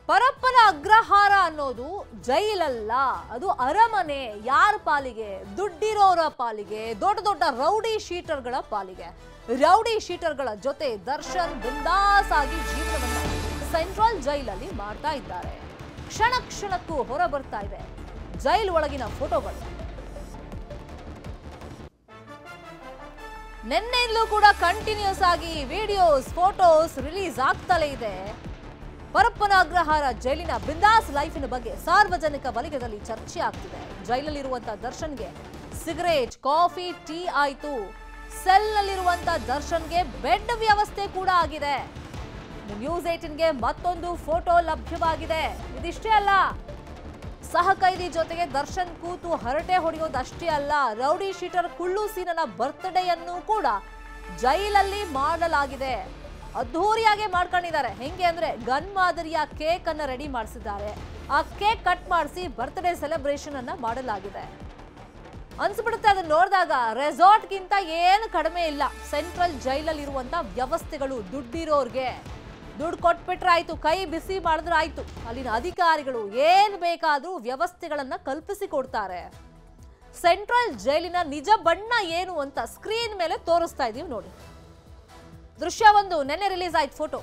ಪರಪ್ಪನ ಅಗ್ರಹಾರ ಅನ್ನೋದು ಜೈಲಲ್ಲ, ಅದು ಅರಮನೆ. ಯಾರ ಪಾಲಿಗೆ? ದುಡ್ಡಿರೋರ ಪಾಲಿಗೆ, ದೊಡ್ಡ ದೊಡ್ಡ ರೌಡಿ ಶೀಟರ್ಗಳ ಪಾಲಿಗೆ. ರೌಡಿ ಶೀಟರ್ಗಳ ಜೊತೆ ದರ್ಶನ್ ಬಿಂದಾಸ್ ಆಗಿ ಜೀವನವನ್ನ ಸೆಂಟ್ರಲ್ ಜೈಲಲ್ಲಿ ಮಾಡ್ತಾ ಇದ್ದಾರೆ. ಕ್ಷಣ ಕ್ಷಣಕ್ಕೂ ಹೊರ ಬರ್ತಾ ಇದೆ ಜೈಲ್ ಒಳಗಿನ ಫೋಟೋಗಳು. ನಿನ್ನೆಯಿಂದಲೂ ಕೂಡ ಕಂಟಿನ್ಯೂಸ್ ಆಗಿ ವಿಡಿಯೋಸ್, ಫೋಟೋಸ್ ರಿಲೀಸ್ ಆಗ್ತಲೇ ಇದೆ. ಪರಪ್ಪನ ಅಗ್ರಹಾರ ಜೈಲಿನ ಬಿಂದಾಸ್ ಲೈಫಿನ ಬಗ್ಗೆ ಸಾರ್ವಜನಿಕ ವಲಯದಲ್ಲಿ ಚರ್ಚೆ ಆಗ್ತಿದೆ. ಜೈಲಲ್ಲಿರುವಂತಹ ದರ್ಶನ್ಗೆ ಸಿಗರೇಟ್, ಕಾಫಿ, ಟೀ ಆಯ್ತು. ಸೆಲ್ನಲ್ಲಿರುವಂತಹ ದರ್ಶನ್ಗೆ ಬೆಡ್ ವ್ಯವಸ್ಥೆ ಕೂಡ ಆಗಿದೆ. ನ್ಯೂಸ್ 18ಗೆ ಮತ್ತೊಂದು ಫೋಟೋ ಲಭ್ಯವಾಗಿದೆ. ಇದಿಷ್ಟೇ ಅಲ್ಲ, ಸಹ ಕೈದಿ ಜೊತೆಗೆ ದರ್ಶನ್ ಕೂತು ಹರಟೆ ಹೊಡೆಯೋದಷ್ಟೇ ಅಲ್ಲ, ರೌಡಿ ಶೀಟರ್ ಕುಳ್ಳು ಸೀನನ ಬರ್ತ್ಡೇಯನ್ನು ಕೂಡ ಜೈಲಲ್ಲಿ ಮಾಡಲಾಗಿದೆ. ಅದ್ಧೂರಿಯಾಗಿ ಮಾಡ್ಕೊಂಡಿದ್ದಾರೆ. ಹೆಂಗೆ ಅಂದ್ರೆ ಗನ್ ಮಾದರಿಯ ಕೇಕ್ ಅನ್ನ ರೆಡಿ ಮಾಡಿಸಿದ್ದಾರೆ. ಆ ಕೇಕ್ ಕಟ್ ಮಾಡಿಸಿ ಬರ್ತ್ಡೇ ಸೆಲೆಬ್ರೇಷನ್ ಅನ್ನ ಮಾಡಲಾಗಿದೆ. ಅನ್ಸ್ಬಿಡುತ್ತೆ ಅದನ್ನ ನೋಡಿದಾಗ ರೆಸಾರ್ಟ್ಗಿಂತ ಏನು ಕಡಿಮೆ ಇಲ್ಲ. ಸೆಂಟ್ರಲ್ ಜೈಲಲ್ಲಿ ಇರುವಂತ ವ್ಯವಸ್ಥೆಗಳು ದುಡ್ಡಿರೋರ್ಗೆ. ದುಡ್ಡು ಕೊಟ್ಬಿಟ್ರೆ ಆಯ್ತು, ಕೈ ಬಿಸಿ ಮಾಡಿದ್ರೆ ಆಯ್ತು. ಅಲ್ಲಿನ ಅಧಿಕಾರಿಗಳು ಏನ್ ಬೇಕಾದ್ರೂ ವ್ಯವಸ್ಥೆಗಳನ್ನ ಕಲ್ಪಿಸಿ ಕೊಡ್ತಾರೆ. ಸೆಂಟ್ರಲ್ ಜೈಲಿನ ನಿಜ ಬಣ್ಣ ಏನು ಅಂತ ಸ್ಕ್ರೀನ್ ಮೇಲೆ ತೋರಿಸ್ತಾ ಇದೀವಿ ನೋಡಿ. ದೃಶ್ಯ ಒಂದು ನೆನ್ನೆ ರಿಲೀಸ್ ಆಯ್ತು ಫೋಟೋ.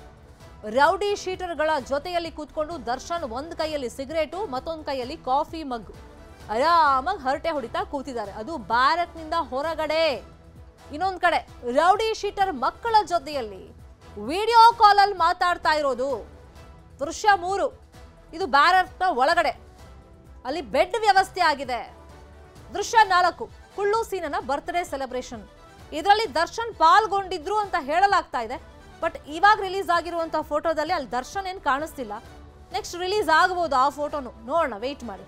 ರೌಡಿ ಶೀಟರ್ಗಳ ಜೊತೆಯಲ್ಲಿ ಕೂತ್ಕೊಂಡು ದರ್ಶನ್ ಒಂದ್ ಕೈಯಲ್ಲಿ ಸಿಗರೇಟು, ಮತ್ತೊಂದ್ ಕೈಯಲ್ಲಿ ಕಾಫಿ ಮಗ್ ಆರಾಮಾಗಿ ಹರಟೆ ಹೊಡಿತಾ ಕೂತಿದ್ದಾರೆ. ಅದು ಬ್ಯಾರಕ್ನಿಂದ ಹೊರಗಡೆ. ಇನ್ನೊಂದ್ ಕಡೆ ರೌಡಿ ಶೀಟರ್ ಮಕ್ಕಳ ಜೊತೆಯಲ್ಲಿ ವಿಡಿಯೋ ಕಾಲ್ ಅಲ್ಲಿ ಮಾತಾಡ್ತಾ ಇರೋದು. ದೃಶ್ಯ 3 ಇದು ಬ್ಯಾರಕ್ನ ಒಳಗಡೆ, ಅಲ್ಲಿ ಬೆಡ್ ವ್ಯವಸ್ಥೆ ಆಗಿದೆ. ದೃಶ್ಯ 4 ಕುಳ್ಳು ಸೀನನ ಬರ್ತ್ಡೇ ಸೆಲೆಬ್ರೇಷನ್. ಇದರಲ್ಲಿ ದರ್ಶನ್ ಪಾಲ್ಗೊಂಡಿದ್ರು ಅಂತ ಹೇಳಲಾಗ್ತಾ ಇದೆ. ಬಟ್ ಇವಾಗ ರಿಲೀಸ್ ಆಗಿರುವಂತಹ ಫೋಟೋದಲ್ಲಿ ಅಲ್ಲಿ ದರ್ಶನ್ ಏನು ಕಾಣಿಸ್ತಿಲ್ಲ. ನೆಕ್ಸ್ಟ್ ರಿಲೀಸ್ ಆಗಬಹುದು ಆ ಫೋಟೋನು, ನೋಡೋಣ, ವೆಯ್ಟ್ ಮಾಡಿ.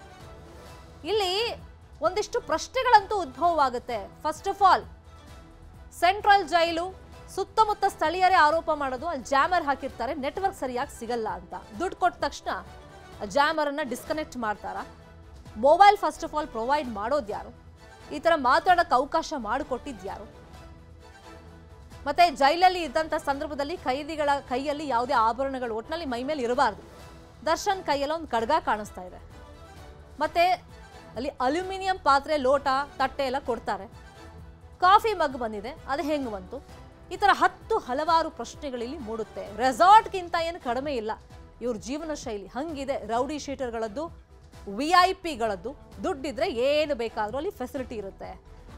ಇಲ್ಲಿ ಒಂದಿಷ್ಟು ಪ್ರಶ್ನೆಗಳಂತೂ ಉದ್ಭವವಾಗುತ್ತೆ. ಫಸ್ಟ್ ಆಫ್ ಆಲ್, ಸೆಂಟ್ರಲ್ ಜೈಲು ಸುತ್ತಮುತ್ತ ಸ್ಥಳೀಯರೇ ಆರೋಪ ಮಾಡೋದು ಅಲ್ಲಿ ಜಾಮರ್ ಹಾಕಿರ್ತಾರೆ, ನೆಟ್ವರ್ಕ್ ಸರಿಯಾಗಿ ಸಿಗಲ್ಲ ಅಂತ. ದುಡ್ಡು ಕೊಟ್ಟ ತಕ್ಷಣ ಜಾಮರ್ ಅನ್ನ ಡಿಸ್ಕನೆಕ್ಟ್ ಮಾಡ್ತಾರ? Mobile first of all provide ಮಾಡೋದು ಯಾರು? ಈ ತರ ಮಾತಾಡೋಕೆ ಅವಕಾಶ ಮಾಡಿಕೊಟ್ಟಿದ್ಯಾರು? ಮತ್ತೆ ಜೈಲಲ್ಲಿ ಇದ್ದಂಥ ಸಂದರ್ಭದಲ್ಲಿ ಕೈದಿಗಳ ಕೈಯಲ್ಲಿ ಯಾವುದೇ ಆಭರಣಗಳು ಒಟ್ಟಿನಲ್ಲಿ ಮೈ ಮೇಲೆ ಇರಬಾರ್ದು. ದರ್ಶನ್ ಕೈಯಲ್ಲಿ ಒಂದು ಕಡ್ಗ ಕಾಣಿಸ್ತಾ ಇದೆ. ಮತ್ತೆ ಅಲ್ಲಿ ಅಲ್ಯೂಮಿನಿಯಂ ಪಾತ್ರೆ, ಲೋಟ, ತಟ್ಟೆ ಎಲ್ಲ ಕೊಡ್ತಾರೆ. ಕಾಫಿ ಮಗ್ ಬಂದಿದೆ, ಅದು ಹೆಂಗೆ ಬಂತು? ಈ ಥರ ಹಲವಾರು ಪ್ರಶ್ನೆಗಳಿಲ್ಲಿ ಮೂಡುತ್ತೆ. ರೆಸಾರ್ಟ್ಗಿಂತ ಏನು ಕಡಿಮೆ ಇಲ್ಲ ಇವ್ರ ಜೀವನ ಶೈಲಿ. ಹಂಗಿದೆ ರೌಡಿ ಶೀಟರ್ಗಳದ್ದು, VIP-ಗಳದ್ದು. ದುಡ್ಡಿದ್ರೆ ಏನು ಬೇಕಾದರೂ ಅಲ್ಲಿ ಫೆಸಿಲಿಟಿ ಇರುತ್ತೆ.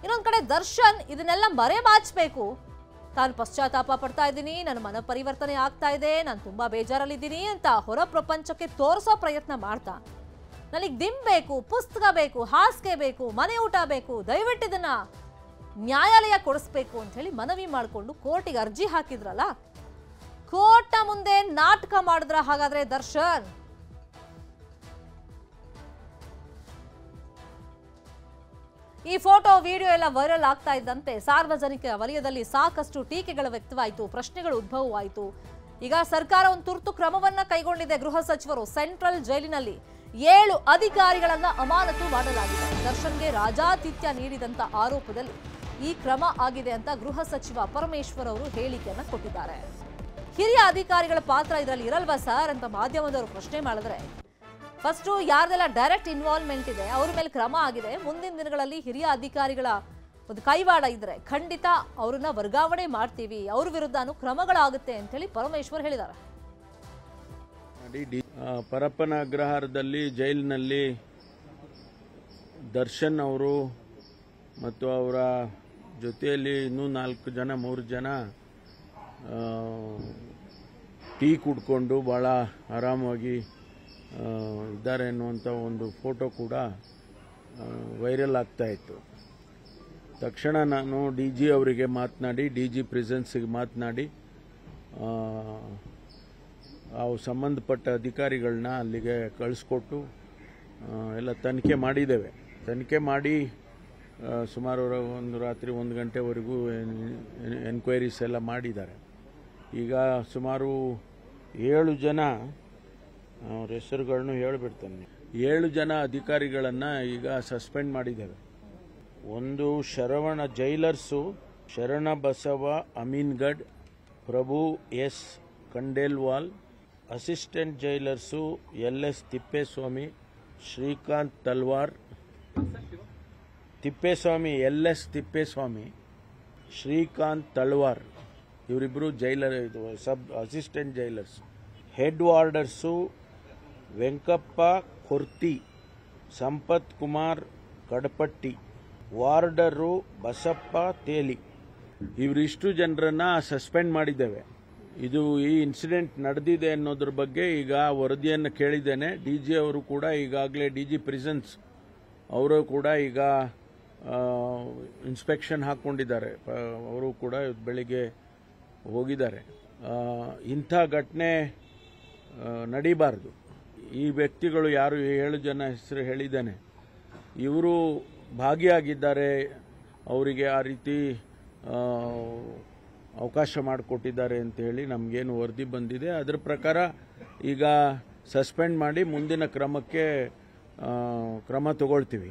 ಇನ್ನೊಂದು ಕಡೆ ದರ್ಶನ್ ಇದನ್ನೆಲ್ಲ ಮರೆಮಾಚಬೇಕು. ತಾನು ಪಶ್ಚಾತ್ತಾಪ ಪಡ್ತಾ ಇದ್ದೀನಿ, ನನ್ನ ಮನ ಪರಿವರ್ತನೆ ಆಗ್ತಾ ಇದೆ, ನಾನು ತುಂಬಾ ಬೇಜಾರಲ್ಲಿದ್ದೀನಿ ಅಂತ ಹೊರ ಪ್ರಪಂಚಕ್ಕೆ ತೋರಿಸೋ ಪ್ರಯತ್ನ ಮಾಡ್ತಾ, ನನಗೆ ದಿಮ್ ಬೇಕು, ಪುಸ್ತಕ ಬೇಕು, ಹಾಸಿಗೆ ಬೇಕು, ಮನೆ ಊಟ ಬೇಕು, ದಯವಿಟ್ಟು ಇದನ್ನ ನ್ಯಾಯಾಲಯ ಕೊಡಿಸ್ಬೇಕು ಅಂತ ಹೇಳಿ ಮನವಿ ಮಾಡಿಕೊಂಡು ಕೋರ್ಟಿಗೆ ಅರ್ಜಿ ಹಾಕಿದ್ರಲ್ಲ, ಕೋರ್ಟ್ನ ಮುಂದೆ ನಾಟಕ ಮಾಡಿದ್ರ ಹಾಗಾದ್ರೆ ದರ್ಶನ್? ಈ ಫೋಟೋ, ವಿಡಿಯೋ ಎಲ್ಲ ವೈರಲ್ ಆಗ್ತಾ ಇದ್ದಂತೆ ಸಾರ್ವಜನಿಕ ವಲಯದಲ್ಲಿ ಸಾಕಷ್ಟು ಟೀಕೆಗಳು ವ್ಯಕ್ತವಾಯಿತು, ಪ್ರಶ್ನೆಗಳು ಉದ್ಭವವಾಯಿತು. ಈಗ ಸರ್ಕಾರ ಒಂದು ತುರ್ತು ಕ್ರಮವನ್ನ ಕೈಗೊಂಡಿದೆ. ಗೃಹ ಸಚಿವರು ಸೆಂಟ್ರಲ್ ಜೈಲಿನಲ್ಲಿ 7 ಅಧಿಕಾರಿಗಳನ್ನ ಅಮಾನತು ಮಾಡಲಾಗಿದೆ. ದರ್ಶನ್ಗೆ ರಾಜಾತಿಥ್ಯ ನೀಡಿದಂತ ಆರೋಪದಲ್ಲಿ ಈ ಕ್ರಮ ಆಗಿದೆ ಅಂತ ಗೃಹ ಸಚಿವ ಪರಮೇಶ್ವರ್ ಅವರು ಹೇಳಿಕೆಯನ್ನ ಕೊಟ್ಟಿದ್ದಾರೆ. ಹಿರಿಯ ಅಧಿಕಾರಿಗಳ ಪಾತ್ರ ಇದರಲ್ಲಿ ಇರಲ್ವಾ ಸರ್ ಅಂತ ಮಾಧ್ಯಮದವರು ಪ್ರಶ್ನೆ ಮಾಡಿದ್ರೆ, ಫಸ್ಟು ಯಾರ್ದೆಲ್ಲ ಡೈರೆಕ್ಟ್ ಇನ್ವಾಲ್ವ್ಮೆಂಟ್ ಇದೆ ಅವ್ರ ಮೇಲೆ ಕ್ರಮ ಆಗಿದೆ. ಮುಂದಿನ ದಿನಗಳಲ್ಲಿ ಹಿರಿಯ ಅಧಿಕಾರಿಗಳ ಒಂದು ಕೈವಾಡ ಇದ್ರೆ ಖಂಡಿತ ಅವ್ರನ್ನ ವರ್ಗಾವಣೆ ಮಾಡ್ತೀವಿ, ಅವ್ರ ವಿರುದ್ಧನೂ ಕ್ರಮಗಳಾಗುತ್ತೆ ಅಂತ ಹೇಳಿ ಪರಮೇಶ್ವರ್ ಹೇಳಿದ್ದಾರೆ. ಪರಪ್ಪನ ಅಗ್ರಹಾರದಲ್ಲಿ ಜೈಲಿನಲ್ಲಿ ದರ್ಶನ್ ಅವರು ಮತ್ತು ಅವರ ಜೊತೆಯಲ್ಲಿ ಇನ್ನೂ 3 ಜನ ಟೀ ಕುಡ್ಕೊಂಡು ಬಹಳ ಆರಾಮವಾಗಿ ಇದ್ದಾರೆ ಅನ್ನುವಂಥ ಒಂದು ಫೋಟೋ ಕೂಡ ವೈರಲ್ ಆಗ್ತಾ ಇತ್ತು. ತಕ್ಷಣ ನಾನು DG ಅವರಿಗೆ ಮಾತನಾಡಿ, DG ಪ್ರೆಸೆನ್ಸ್ಗೆ ಮಾತನಾಡಿ ಸಂಬಂಧಪಟ್ಟ ಅಧಿಕಾರಿಗಳನ್ನ ಅಲ್ಲಿಗೆ ಕಳಿಸ್ಕೊಟ್ಟು ಎಲ್ಲ ತನಿಖೆ ಮಾಡಿದ್ದೇವೆ. ತನಿಖೆ ಮಾಡಿ ಸುಮಾರು ಒಂದು ರಾತ್ರಿ 1 ಗಂಟೆವರೆಗೂ ಎನ್ಕ್ವೈರೀಸ್ ಎಲ್ಲ ಮಾಡಿದ್ದಾರೆ. ಈಗ ಸುಮಾರು 7 ಜನ, ಅವ್ರ ಹೆಸರುಗಳನ್ನು ಹೇಳಿಬಿಡ್ತೇನೆ, 7 ಜನ ಅಧಿಕಾರಿಗಳನ್ನು ಈಗ ಸಸ್ಪೆಂಡ್ ಮಾಡಿದ್ದೇವೆ. ಒಂದು Sharavana jailers, Sharanabasava Amingad, Prabhu S. Khandelwal, assistant jailers LS Thippeswamy, Srikanth Talwar, Thippeswamy LS Thippeswamy, Srikanth Talwar ಇವರಿಬ್ಬರು jailer sub assistant jailers. Head warders Venkappa Korti, Sampath Kumar Kadapatti, warder Basappa Teli. ಇವರಿಷ್ಟು ಜನರನ್ನ ಸಸ್ಪೆಂಡ್ ಮಾಡಿದ್ದೇವೆ. ಇದು ಈ ಇನ್ಸಿಡೆಂಟ್ ನಡೆದಿದೆ ಅನ್ನೋದ್ರ ಬಗ್ಗೆ ಈಗ ವರದಿಯನ್ನು ಕೇಳಿದ್ದೇನೆ. DG ಅವರು ಕೂಡ ಈಗಾಗಲೇ DG ಪ್ರಿಸನ್ಸ್ ಅವರು ಕೂಡ ಈಗ ಇನ್ಸ್ಪೆಕ್ಷನ್ ಹಾಕ್ಕೊಂಡಿದ್ದಾರೆ. ಅವರು ಕೂಡ ಬೆಳಿಗ್ಗೆ ಹೋಗಿದ್ದಾರೆ. ಇಂಥ ಘಟನೆ ನಡೀಬಾರ್ದು. ಈ ವ್ಯಕ್ತಿಗಳು ಯಾರು 7 ಜನ ಹೆಸರು ಹೇಳಿದ್ದೇನೆ, ಇವರು ಭಾಗಿಯಾಗಿದ್ದಾರೆ. ಅವರಿಗೆ ಆ ರೀತಿ ಅವಕಾಶ ಮಾಡಿಕೊಟ್ಟಿದ್ದಾರೆ ಅಂತ ಹೇಳಿ ನಮಗೇನು ವರದಿ ಬಂದಿದೆ. ಅದರ ಪ್ರಕಾರ ಈಗ ಸಸ್ಪೆಂಡ್ ಮಾಡಿ ಮುಂದಿನ ಕ್ರಮ ತಗೊಳ್ತೀವಿ.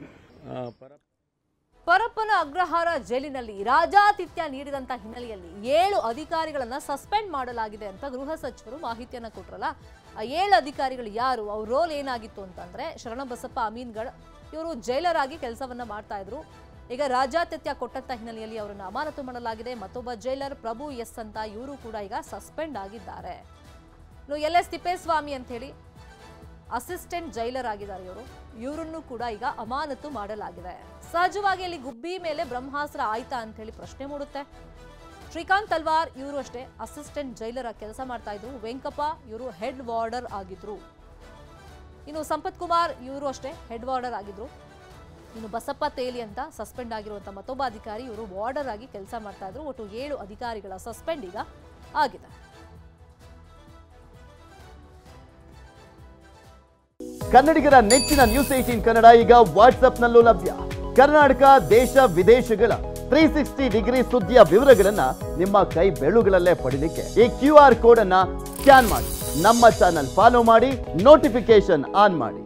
ಪರಪ್ಪನ ಅಗ್ರಹಾರ ಜೈಲಿನಲ್ಲಿ ರಾಜಾತಿಥ್ಯ ನೀಡಿದಂತ ಹಿನ್ನೆಲೆಯಲ್ಲಿ 7 ಅಧಿಕಾರಿಗಳನ್ನ ಸಸ್ಪೆಂಡ್ ಮಾಡಲಾಗಿದೆ ಅಂತ ಗೃಹ ಸಚಿವರು ಮಾಹಿತಿಯನ್ನ ಕೊಟ್ರಲ್ಲ. ಆ 7 ಅಧಿಕಾರಿಗಳು ಯಾರು, ಅವ್ರ ರೋಲ್ ಏನಾಗಿತ್ತು ಅಂತಂದ್ರೆ, ಶರಣಬಸಪ್ಪ ಅಮೀನ್ಗಢ ಇವರು ಜೈಲರ್ ಆಗಿ ಕೆಲಸವನ್ನ ಮಾಡ್ತಾ ಇದ್ರು. ಈಗ ರಾಜಾತಿಥ್ಯ ಕೊಟ್ಟಂತ ಹಿನ್ನೆಲೆಯಲ್ಲಿ ಅವರನ್ನು ಅಮಾನತು ಮಾಡಲಾಗಿದೆ. ಮತ್ತೊಬ್ಬ ಜೈಲರ್ ಪ್ರಭು ಎಸ್ ಅಂತ ಇವರು ಕೂಡ ಈಗ ಸಸ್ಪೆಂಡ್ ಆಗಿದ್ದಾರೆ. LS ತಿಪ್ಪೇಸ್ವಾಮಿ ಅಂತ ಹೇಳಿ ಅಸಿಸ್ಟೆಂಟ್ ಜೈಲರ್ ಆಗಿದ್ದಾರೆ. ಇವರನ್ನು ಕೂಡ ಈಗ ಅಮಾನತು ಮಾಡಲಾಗಿದೆ. ಸಹಜವಾಗಿ ಅಲ್ಲಿ ಗುಬ್ಬಿ ಮೇಲೆ ಬ್ರಹ್ಮಾಸ್ತ್ರ ಆಯ್ತಾ ಅಂತ ಹೇಳಿ ಪ್ರಶ್ನೆ ಮೂಡುತ್ತೆ. ಶ್ರೀಕಾಂತ್ ತಲ್ವಾರ್ ಇವರು ಅಷ್ಟೇ ಅಸಿಸ್ಟೆಂಟ್ ಜೈಲರ್ ಆಗಿ ಕೆಲಸ ಮಾಡ್ತಾ ಇದ್ರು. ವೆಂಕಪ್ಪ ಇವರು ಹೆಡ್ ವಾರ್ಡರ್ ಆಗಿದ್ರು. ಇನ್ನು ಸಂಪತ್ ಕುಮಾರ್ ಇವರು ಅಷ್ಟೇ ಹೆಡ್ ವಾರ್ಡರ್ ಆಗಿದ್ರು. ಇನ್ನು ಬಸಪ್ಪ ತೇಲಿ ಅಂತ ಸಸ್ಪೆಂಡ್ ಆಗಿರುವಂತಹ ಮತ್ತೊಬ್ಬ ಅಧಿಕಾರಿ, ಇವರು ವಾರ್ಡರ್ ಆಗಿ ಕೆಲಸ ಮಾಡ್ತಾ ಇದ್ರು. ಒಟ್ಟು 7 ಅಧಿಕಾರಿಗಳ ಸಸ್ಪೆಂಡ್ ಈಗ ಆಗಿದೆ. ಕನ್ನಡಿಗರ ನೆಚ್ಚಿನ ನ್ಯೂಸ್ 18 ಕನ್ನಡ ಈಗ ವಾಟ್ಸ್ಆಪ್ನಲ್ಲೂ ಲಭ್ಯ. ಕರ್ನಾಟಕ, ದೇಶ ವಿದೇಶಗಳ 360 ಡಿಗ್ರಿ ಸುದ್ದಿಯ ವಿವರಗಳನ್ನ ನಿಮ್ಮ ಕೈ ಬೆರಳುಗಳಲ್ಲೇ ಪಡಿಲಿಕ್ಕೆ ಈ QR ಕೋಡ್ ಅನ್ನ ಸ್ಕ್ಯಾನ್ ಮಾಡಿ, ನಮ್ಮ ಚಾನಲ್ ಫಾಲೋ ಮಾಡಿ, ನೋಟಿಫಿಕೇಶನ್ ಆನ್ ಮಾಡಿ.